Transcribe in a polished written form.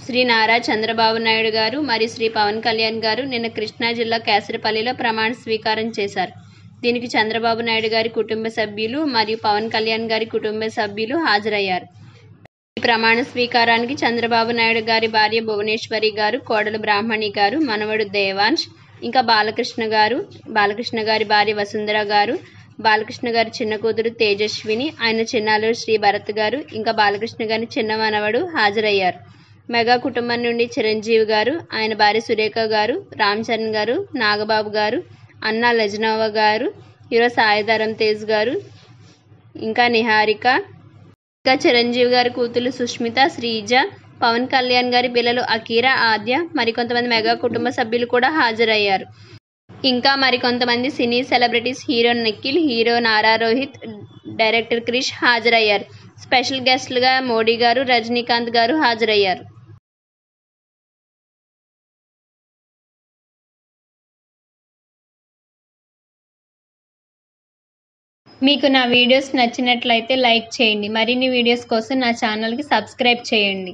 శ్రీ నారా చంద్రబాబు నాయుడు గారు మరియు శ్రీ పవన్ కళ్యాణ్ గారు నిన్న కృష్ణా జిల్లా కేసరపల్లిలో ప్రమాణ స్వీకారం చేశారు. దీనికి చంద్రబాబు నాయుడు గారి కుటుంబ సభ్యులు మరియు పవన్ కళ్యాణ్ గారి కుటుంబ సభ్యులు హాజరయ్యారు. ఈ ప్రమాణ స్వీకారానికి చంద్రబాబు నాయుడు గారి భార్య భువనేశ్వరి గారు, కోడలు బ్రాహ్మణి గారు, మనవడు దేవాంశ్, ఇంకా బాలకృష్ణ గారి భార్య వసుంధర గారు, బాలకృష్ణ గారి చిన్న కూతురు తేజస్విని, ఆయన చిన్నాలుడు శ్రీ భరత్ గారు, ఇంకా బాలకృష్ణ గారి చిన్న మనవడు హాజరయ్యారు. మెగా కుటుంబం నుండి చిరంజీవి గారు, ఆయన భార్య సురేఖ గారు, రామ్ చరణ్ గారు, నాగబాబు గారు, అన్నా లజ్నోవా గారు, హీరో సాయిధరమ్ తేజ్ గారు, ఇంకా నిహారిక, ఇంకా చిరంజీవి గారి కూతురు సుష్మిత, శ్రీజ, పవన్ కళ్యాణ్ గారి పిల్లలు అకీరా, ఆద్య, మరికొంతమంది మెగా కుటుంబ సభ్యులు కూడా హాజరయ్యారు. ఇంకా మరికొంతమంది cine celebrities hero Nikhil, hero Nara Rohit, director Krish హాజరయ్యారు. స్పెషల్ గెస్టులుగా మోడీ గారు, రజనీకాంత్ గారు హాజరయ్యారు. మీకు నా వీడియోస్ నచ్చినట్లయితే లైక్ చేయండి. మరిన్ని వీడియోస్ కోసం నా ఛానల్కి సబ్స్క్రైబ్ చేయండి.